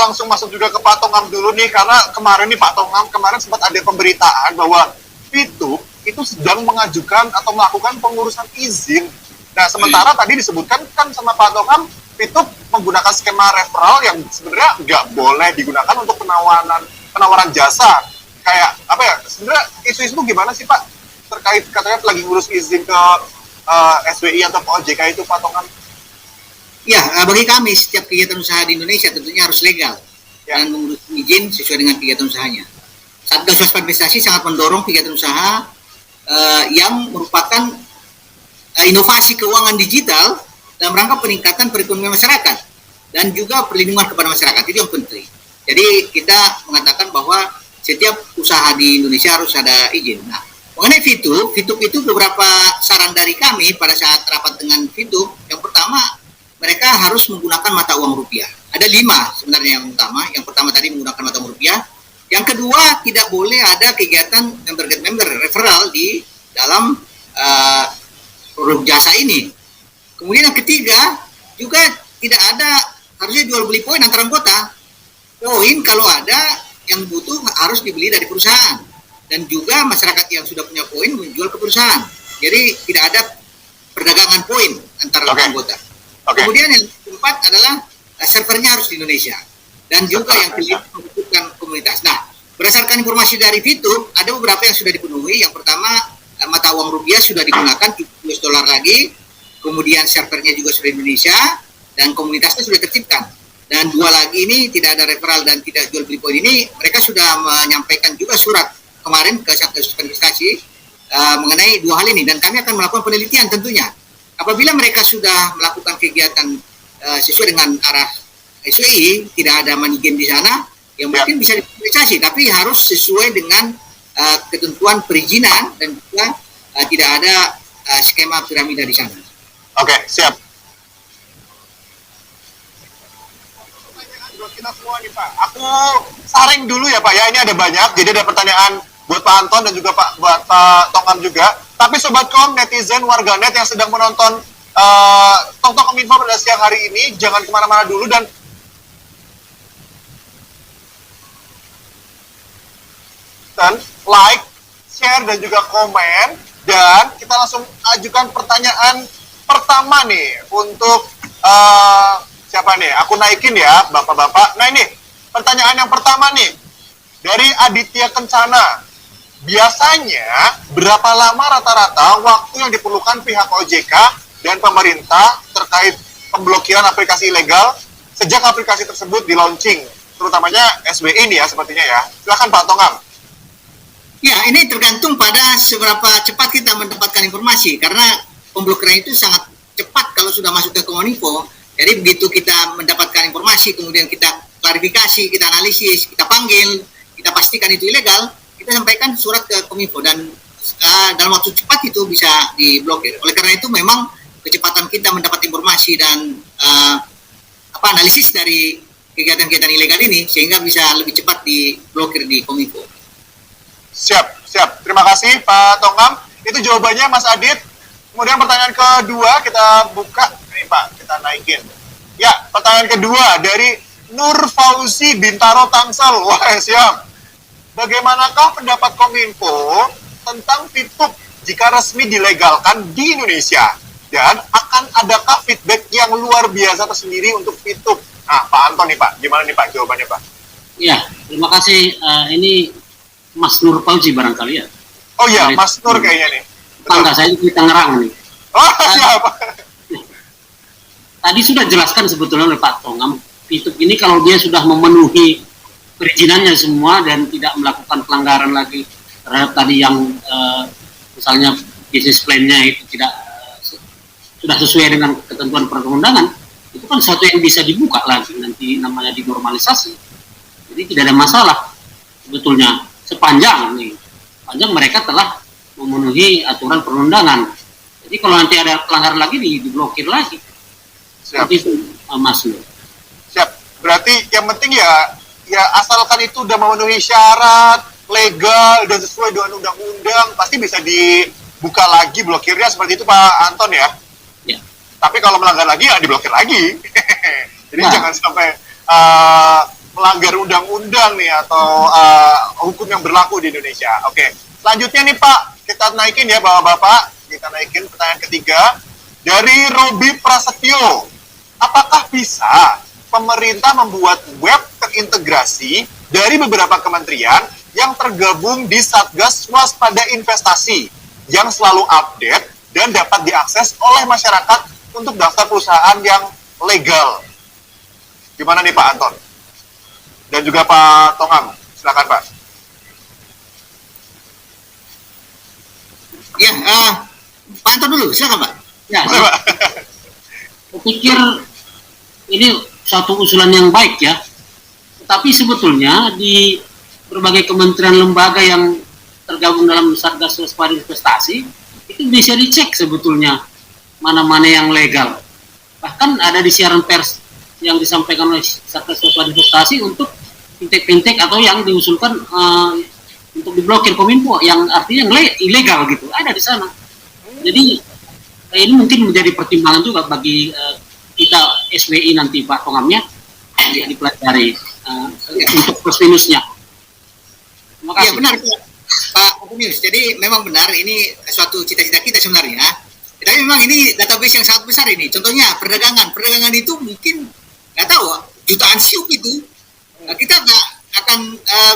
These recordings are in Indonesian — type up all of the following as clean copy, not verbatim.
langsung masuk juga ke Pak Tongam dulu nih, karena kemarin nih Pak Tongam, kemarin sempat ada pemberitaan bahwa Fitup itu sedang mengajukan atau melakukan pengurusan izin. Nah, sementara tadi disebutkan kan sama Pak Tongam, Fitup menggunakan skema referral yang sebenarnya nggak boleh digunakan untuk penawaran jasa. Kayak apa ya, sebenarnya isu-isu gimana sih Pak terkait katanya lagi ngurus izin ke SWI atau OJK itu Pak Tongam? Ya, bagi kami setiap kegiatan usaha di Indonesia tentunya harus legal dan mengurus izin sesuai dengan kegiatan usahanya. Satgas Waspada Investasi sangat mendorong kegiatan usaha yang merupakan inovasi keuangan digital dalam rangka peningkatan perekonomian masyarakat dan juga perlindungan kepada masyarakat. Itu yang penting. Jadi kita mengatakan bahwa setiap usaha di Indonesia harus ada izin. Nah, mengenai Fitup itu beberapa saran dari kami pada saat rapat dengan Fitup. Yang pertama, mereka harus menggunakan mata uang rupiah. Ada 5 sebenarnya yang utama. Yang pertama tadi menggunakan mata uang rupiah. Yang kedua, tidak boleh ada kegiatan member referral di dalam produk jasa ini. Kemudian yang ketiga, juga tidak ada harusnya jual beli poin antar anggota. Poin kalau ada yang butuh harus dibeli dari perusahaan. Dan juga masyarakat yang sudah punya poin menjual ke perusahaan. Jadi tidak ada perdagangan poin antar anggota. Kemudian yang keempat adalah servernya harus di Indonesia. Dan juga yang kelima membutuhkan komunitas. Nah, berdasarkan informasi dari Fitup, ada beberapa yang sudah dipenuhi. Yang pertama, mata uang rupiah sudah digunakan $70 lagi. Kemudian servernya juga sudah di Indonesia. Dan komunitasnya sudah terciptakan. Dan 2 lagi ini tidak ada referral dan tidak jual beli poin ini. Mereka sudah menyampaikan juga surat kemarin ke Satgas Waspada Investasi mengenai 2 hal ini. Dan kami akan melakukan penelitian tentunya. Apabila mereka sudah melakukan kegiatan sesuai dengan arah SWI, tidak ada money game di sana, yang mungkin bisa dipublikasi, tapi harus sesuai dengan ketentuan perizinan dan juga tidak ada skema piramida di sana. Oke, siap. Buat kita semua nih Pak, aku saring dulu ya Pak ya, ini ada banyak, jadi ada pertanyaan buat Pak Anton dan juga buat Pak Tongam juga. Tapi Sobat Kom, netizen, warganet yang sedang menonton Tok Kominfo pada siang hari ini, jangan kemana-mana dulu dan like, share, dan juga komen. Dan kita langsung ajukan pertanyaan pertama nih untuk siapa nih? Aku naikin ya, Bapak-Bapak. Nah ini, pertanyaan yang pertama nih, dari Aditya Kencana. Biasanya, berapa lama rata-rata waktu yang diperlukan pihak OJK dan pemerintah terkait pemblokiran aplikasi ilegal sejak aplikasi tersebut di launching, terutamanya SWI ini ya sepertinya ya. Silakan Pak Tongam. Ya, ini tergantung pada seberapa cepat kita mendapatkan informasi, karena pemblokiran itu sangat cepat kalau sudah masuk ke Kominfo. Jadi begitu kita mendapatkan informasi, kemudian kita klarifikasi, kita analisis, kita panggil, kita pastikan itu ilegal, kita sampaikan surat ke Kominfo dan dalam waktu cepat itu bisa diblokir. Oleh karena itu memang kecepatan kita mendapat informasi dan analisis dari kegiatan-kegiatan ilegal ini sehingga bisa lebih cepat diblokir di Kominfo. Siap. Terima kasih Pak Tongam. Itu jawabannya Mas Adit. Kemudian pertanyaan kedua kita buka. Ini Pak, kita naikin. Ya, pertanyaan kedua dari Nur Fauzi Bintaro Tangsel. Wah, siap. Bagaimanakah pendapat Kominfo tentang Fitup jika resmi dilegalkan di Indonesia? Dan akan adakah feedback yang luar biasa tersendiri untuk Fitup? Nah, Pak Anton nih Pak, gimana nih Pak jawabannya Pak? Ya, terima kasih. Ini Mas Nur Fauzi barangkali ya? Oh iya, Mas Nur kayaknya nih. Tangga saya di Tangerang nih. Oh, siapa? Tadi sudah jelaskan sebetulnya oleh Pak Tongam, Fitup ini kalau dia sudah memenuhi perizinannya semua dan tidak melakukan pelanggaran lagi terhadap tadi yang misalnya business plan-nya itu tidak sudah sesuai dengan ketentuan perundang-undangan, itu kan sesuatu yang bisa dibuka lagi nanti namanya dinormalisasi. Jadi tidak ada masalah sebetulnya sepanjang mereka telah memenuhi aturan perundangan. Jadi kalau nanti ada pelanggaran lagi diblokir lagi. Siap. Seperti itu Mas Nur. Siap. Berarti yang penting ya asalkan itu udah memenuhi syarat legal dan sesuai dengan undang-undang, pasti bisa dibuka lagi blokirnya seperti itu Pak Anton ya. Ya. Tapi kalau melanggar lagi ya diblokir lagi. Jadi jangan sampai melanggar undang-undang nih atau hukum yang berlaku di Indonesia. Oke, selanjutnya nih Pak, kita naikin ya Bapak-Bapak, kita naikin pertanyaan ketiga dari Robi Prasetyo. Apakah bisa pemerintah membuat web terintegrasi dari beberapa kementerian yang tergabung di Satgas Waspada Investasi yang selalu update dan dapat diakses oleh masyarakat untuk daftar perusahaan yang legal? Gimana nih Pak Anton? Dan juga Pak Tongam, silakan Pak. Ya, Pak Anton dulu, silakan Pak. Ya, Boleh, Pak? saya pikir ini suatu usulan yang baik ya. Tetapi sebetulnya di berbagai kementerian lembaga yang tergabung dalam Satgas Waspada Investasi itu bisa dicek sebetulnya mana-mana yang legal. Bahkan ada di siaran pers yang disampaikan oleh Satgas Waspada Investasi untuk fintech atau yang diusulkan untuk diblokir Kominfo yang artinya ilegal gitu, ada di sana. Jadi ini mungkin menjadi pertimbangan juga bagi kita SWI nanti Pak Tongamnya yang dipelajari untuk plus minusnya. Terima Ya kasih. benar Pak Opinius. Jadi memang benar ini suatu cita-cita kita sebenarnya. Tapi memang ini database yang sangat besar ini. Contohnya perdagangan itu mungkin nggak tahu jutaan siuk itu. Kita nggak akan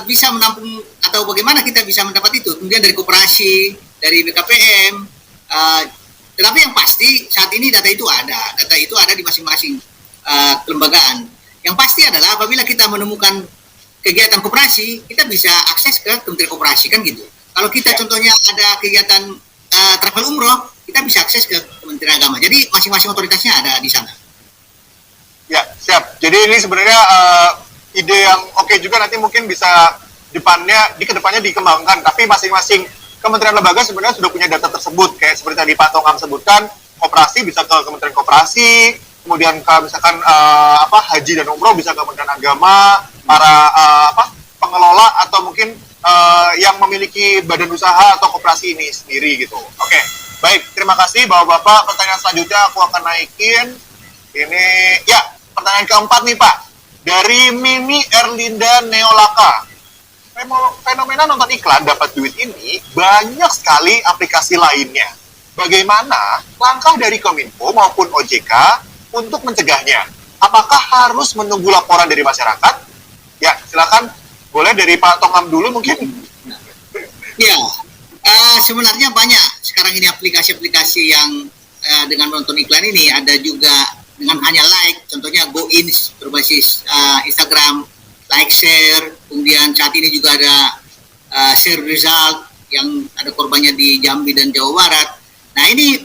bisa menampung atau bagaimana kita bisa mendapat itu. Kemudian dari koperasi, dari BKPM. Tetapi yang pasti saat ini data itu ada di masing-masing kelembagaan. Yang pasti adalah apabila kita menemukan kegiatan koperasi, kita bisa akses ke Kementerian Koperasi kan gitu. Kalau kita contohnya ada kegiatan travel umroh, kita bisa akses ke Kementerian Agama. Jadi masing-masing otoritasnya ada di sana. Ya, siap. Jadi ini sebenarnya ide yang oke juga, nanti mungkin bisa kedepannya dikembangkan. Tapi masing-masing kementerian lembaga sebenarnya sudah punya data tersebut. Kayak seperti tadi Pak Tongam sebutkan, koperasi bisa ke Kementerian Koperasi, kemudian ke misalkan haji dan umroh bisa ke Kementerian Agama, para pengelola atau mungkin yang memiliki badan usaha atau koperasi ini sendiri gitu. Oke, baik. Terima kasih Bapak-Bapak. Pertanyaan selanjutnya aku akan naikin. Ini ya, pertanyaan keempat nih Pak. Dari Mimi Erlinda Neolaka. Fenomena nonton iklan dapat duit ini banyak sekali aplikasi lainnya. Bagaimana langkah dari Kominfo maupun OJK untuk mencegahnya? Apakah harus menunggu laporan dari masyarakat? Ya, silakan. Boleh dari Pak Tongam dulu mungkin. Ya, sebenarnya banyak sekarang ini aplikasi-aplikasi yang dengan menonton iklan ini. Ada juga dengan hanya like, contohnya GoIns berbasis Instagram, like share, kemudian saat ini juga ada share result yang ada korbannya di Jambi dan Jawa Barat. Nah ini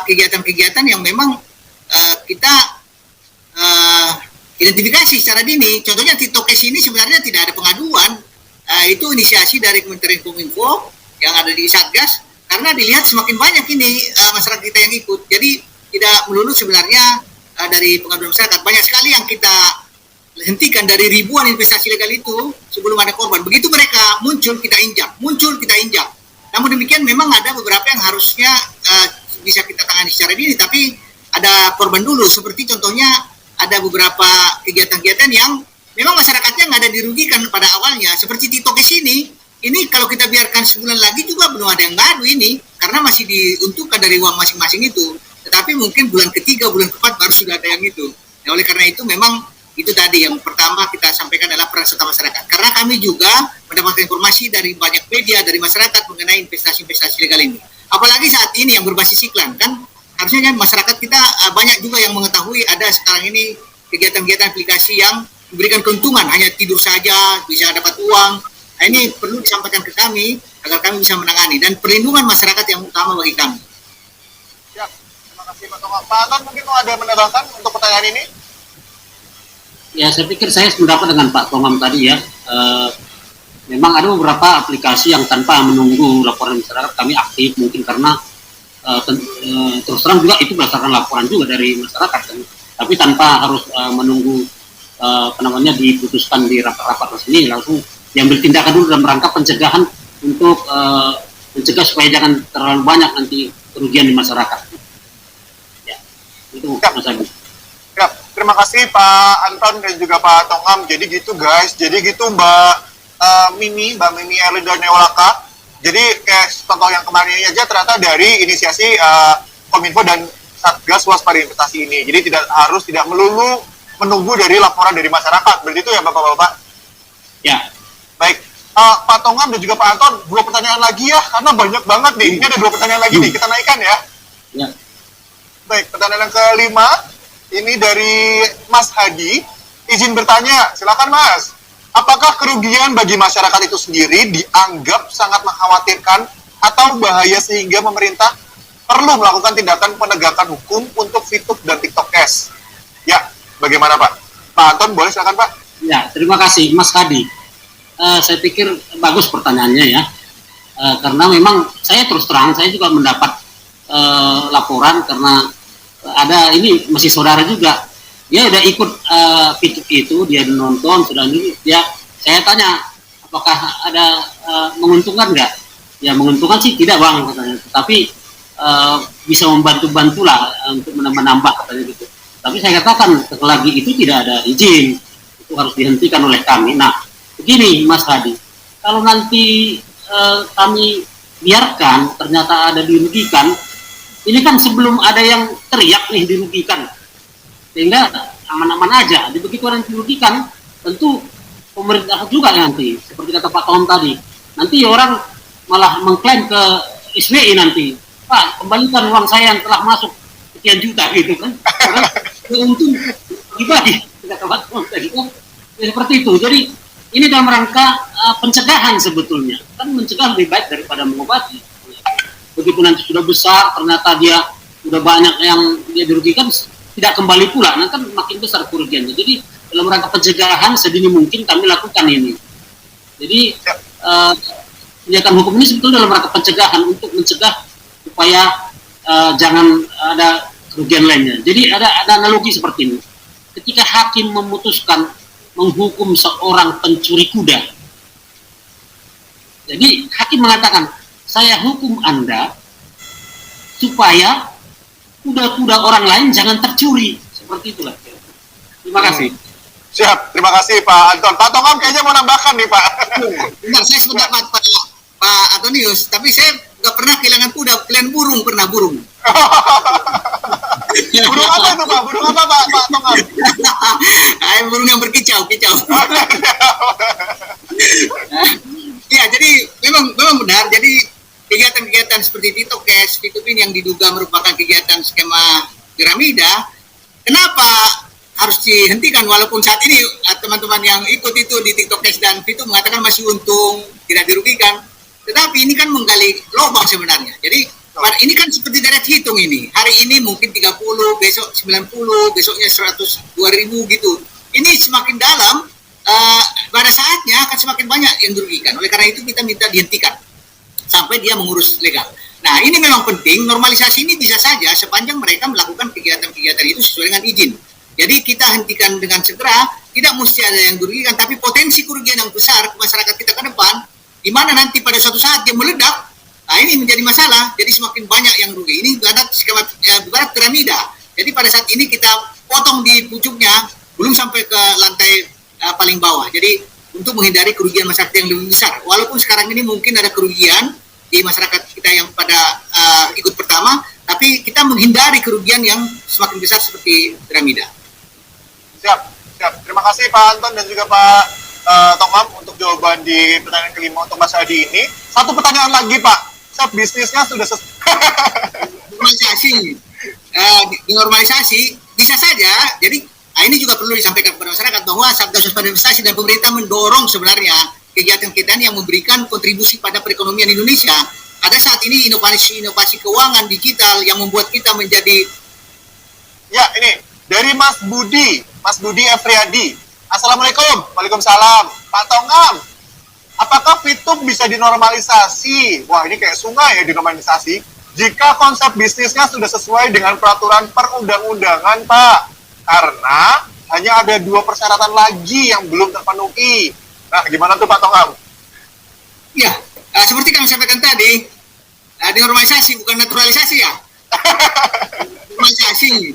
kegiatan-kegiatan yang memang kita identifikasi secara dini. Contohnya TikTokers ini sebenarnya tidak ada pengaduan, itu inisiasi dari Kementerian Kominfo yang ada di Satgas, karena dilihat semakin banyak ini masyarakat kita yang ikut. Jadi tidak melulu sebenarnya dari pengaduan masyarakat, banyak sekali yang kita hentikan dari ribuan investasi legal itu sebelum ada korban. Begitu mereka muncul kita injak. Namun demikian memang ada beberapa yang harusnya bisa kita tangani secara dini, tapi ada korban dulu. Seperti contohnya ada beberapa kegiatan-kegiatan yang memang masyarakatnya nggak ada dirugikan pada awalnya. Seperti TikTokers ini kalau kita biarkan sebulan lagi juga belum ada yang ngadu ini, karena masih diuntukkan dari uang masing-masing itu. Tetapi mungkin bulan ketiga, bulan keempat baru sudah ada yang itu. Nah, oleh karena itu memang itu tadi yang pertama kita sampaikan adalah peran serta masyarakat. Karena kami juga mendapatkan informasi dari banyak media, dari masyarakat mengenai investasi-investasi legal ini. Apalagi saat ini yang berbasis iklan, kan harusnya kan masyarakat kita banyak juga yang mengetahui ada sekarang ini kegiatan-kegiatan aplikasi yang memberikan keuntungan, hanya tidur saja bisa dapat uang. Nah, ini perlu disampaikan ke kami agar kami bisa menangani, dan perlindungan masyarakat yang utama bagi kami. Ya, terima kasih Pak Tongam. Pak Anton mungkin mau ada menambahkan untuk pertanyaan ini? Ya, saya pikir saya sependapat dengan Pak Tongam tadi ya. Memang ada beberapa aplikasi yang tanpa menunggu laporan masyarakat kami aktif, mungkin karena terus terang juga itu berdasarkan laporan juga dari masyarakat kan. Tapi tanpa harus menunggu diputuskan di rapat-rapat resmi, langsung diambil tindakan dulu dalam rangka pencegahan untuk mencegah supaya jangan terlalu banyak nanti kerugian di masyarakat. Ya, itu Mas Agus. Ya, terima kasih Pak Anton dan juga Pak Tongam. Jadi gitu guys, jadi gitu Mbak Mbak Mimi Erlinda Newalaka. Jadi kayak contoh yang kemarin ini aja ternyata dari inisiasi Kominfo dan Satgas Waspada Investasi ini. Jadi tidak melulu menunggu dari laporan dari masyarakat. Berarti itu ya Bapak-Bapak? Ya. Baik. Pak Tongam dan juga Pak Anton, 2 pertanyaan lagi ya, karena banyak banget nih. Ini ada 2 pertanyaan lagi nih, kita naikkan ya. Ya. Baik, pertanyaan yang kelima, ini dari Mas Hadi. Izin bertanya, silakan Mas. Apakah kerugian bagi masyarakat itu sendiri dianggap sangat mengkhawatirkan atau bahaya sehingga pemerintah perlu melakukan tindakan penegakan hukum untuk VTube dan TikTok Cash? Ya, bagaimana Pak? Pak Anton, boleh silakan Pak? Ya, terima kasih Mas Hadi. Saya pikir bagus pertanyaannya ya, karena memang saya terus terang saya juga mendapat laporan karena ada ini masih saudara juga, dia udah ikut VTube itu, dia nonton sudah ini, dia saya tanya apakah ada menguntungkan nggak? Ya menguntungkan sih tidak bang katanya, tapi bisa membantu lah untuk menambah katanya gitu. Tapi saya katakan lagi itu tidak ada izin, itu harus dihentikan oleh kami. Nah begini Mas Hadi, kalau nanti kami biarkan ternyata ada dirugikan, ini kan sebelum ada yang teriak nih dirugikan, sehingga aman-aman aja. Jadi begitu orang dirugikan, tentu pemerintah juga nanti, seperti kata Pak Tom tadi, nanti orang malah mengklaim ke SBY nanti, Pak kembalikan uang saya yang telah masuk sekian juta gitu kan, karena untung dibagi, kata Pak Tom tadi kan, seperti itu. Jadi ini dalam rangka pencegahan sebetulnya, kan mencegah lebih baik daripada mengobati. Begitu nanti sudah besar, ternyata dia sudah banyak yang dia dirugikan, tidak kembali pula, nanti kan makin besar kerugiannya. Jadi dalam rangka pencegahan sedini mungkin kami lakukan ini. Jadi tindakan hukum ini sebetulnya dalam rangka pencegahan untuk mencegah supaya jangan ada kerugian lainnya. Jadi ada analogi seperti ini. Ketika hakim memutuskan menghukum seorang pencuri kuda, jadi hakim mengatakan, saya hukum Anda supaya kuda-kuda orang lain jangan tercuri. Seperti itulah. Terima kasih. Siap, terima kasih Pak Anton. Pak Tongam kayaknya mau nambahkan nih Pak. Bentar, saya sependapat Pak Antonius, tapi saya nggak pernah kehilangan kuda, kehilangan burung, pernah burung. Burung apa itu Pak? Burung apa Pak Tongam? Burung yang berkicau. Ya, jadi memang benar. Jadi kegiatan-kegiatan seperti TikTok Cash, VTube ini yang diduga merupakan kegiatan skema piramida, kenapa harus dihentikan? Walaupun saat ini teman-teman yang ikut itu di TikTok Cash dan VTube mengatakan masih untung, tidak dirugikan, tetapi ini kan menggali lubang sebenarnya. Jadi ini kan seperti deret hitung ini. Hari ini mungkin 30, besok 90, besoknya 100, 2000 gitu. Ini semakin dalam, pada saatnya akan semakin banyak yang dirugikan. Oleh karena itu kita minta dihentikan sampai dia mengurus legal. Nah ini memang penting, normalisasi ini bisa saja sepanjang mereka melakukan kegiatan-kegiatan itu sesuai dengan izin. Jadi kita hentikan dengan segera, tidak mesti ada yang dirugikan, tapi potensi kerugian yang besar ke masyarakat kita ke depan, di mana nanti pada suatu saat dia meledak, nah ini menjadi masalah, jadi semakin banyak yang rugi. Ini ibarat piramida. Jadi pada saat ini kita potong di pucuknya, belum sampai ke lantai paling bawah. Jadi untuk menghindari kerugian masyarakat yang lebih besar. Walaupun sekarang ini mungkin ada kerugian di masyarakat kita yang pada ikut pertama, tapi kita menghindari kerugian yang semakin besar seperti piramida. Siap. Terima kasih Pak Anton dan juga Pak Tongam untuk jawaban di pertanyaan kelima untuk Mas Hadi ini. Satu pertanyaan lagi Pak, set bisnisnya sudah Normalisasi bisa saja. Jadi ini juga perlu disampaikan kepada masyarakat bahwa Satgas Waspada Investasi dan pemerintah mendorong sebenarnya kegiatan-kegiatan yang memberikan kontribusi pada perekonomian Indonesia. Ada saat ini inovasi keuangan digital yang membuat kita menjadi. Ya, ini dari Mas Budi Efriadi. Assalamualaikum. Waalaikumsalam. Pak Tongam, apakah VTube bisa dinormalisasi? Wah, ini kayak sungai ya dinormalisasi. Jika konsep bisnisnya sudah sesuai dengan peraturan perundang-undangan, Pak. Karena hanya ada 2 persyaratan lagi yang belum terpenuhi. Nah, gimana tuh Pak Tongam? Ya, seperti kami sampaikan tadi, denormalisasi bukan naturalisasi ya. Normalisasi.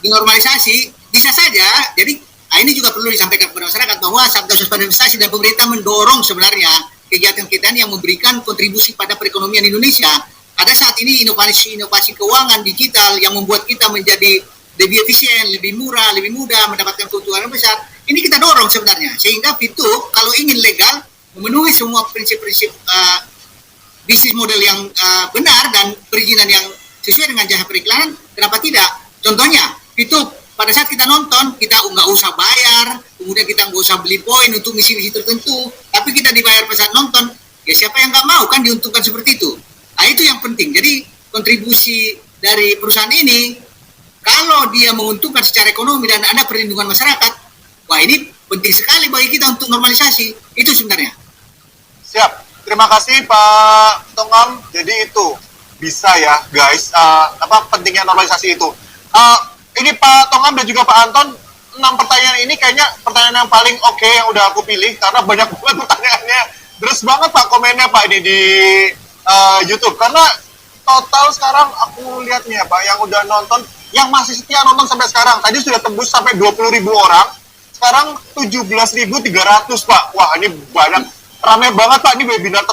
dinormalisasi bisa saja. Jadi ini juga perlu disampaikan kepada masyarakat bahwa Satgas Waspada Investasi dan pemerintah mendorong sebenarnya kegiatan-kegiatan yang memberikan kontribusi pada perekonomian Indonesia. Ada saat ini inovasi keuangan digital yang membuat kita menjadi lebih efisien, lebih murah, lebih mudah, mendapatkan keuntungan yang besar. Ini kita dorong sebenarnya. Sehingga Fitup kalau ingin legal, memenuhi semua prinsip-prinsip bisnis model yang benar dan perizinan yang sesuai dengan jasa periklanan, kenapa tidak? Contohnya, Fitup, pada saat kita nonton, kita nggak usah bayar, kemudian kita nggak usah beli poin untuk misi-misi tertentu, tapi kita dibayar pada saat nonton, ya siapa yang nggak mau kan diuntungkan seperti itu. Nah, itu yang penting. Jadi kontribusi dari perusahaan ini, kalau dia menguntungkan secara ekonomi dan ada perlindungan masyarakat, wah ini penting sekali bagi kita untuk normalisasi. Itu sebenarnya. Siap. Terima kasih Pak Tongam. Jadi itu bisa ya guys, pentingnya normalisasi itu. Ini Pak Tongam dan juga Pak Anton, 6 pertanyaan ini kayaknya pertanyaan yang paling oke yang udah aku pilih karena banyak banget pertanyaannya. Terus banget Pak komennya Pak ini di YouTube, karena total sekarang aku lihat nih ya Pak yang udah nonton, yang masih setia nonton sampai sekarang, tadi sudah tembus sampai 20.000 orang, sekarang 17.300 Pak. Wah ini banyak, ramai banget Pak, ini webinar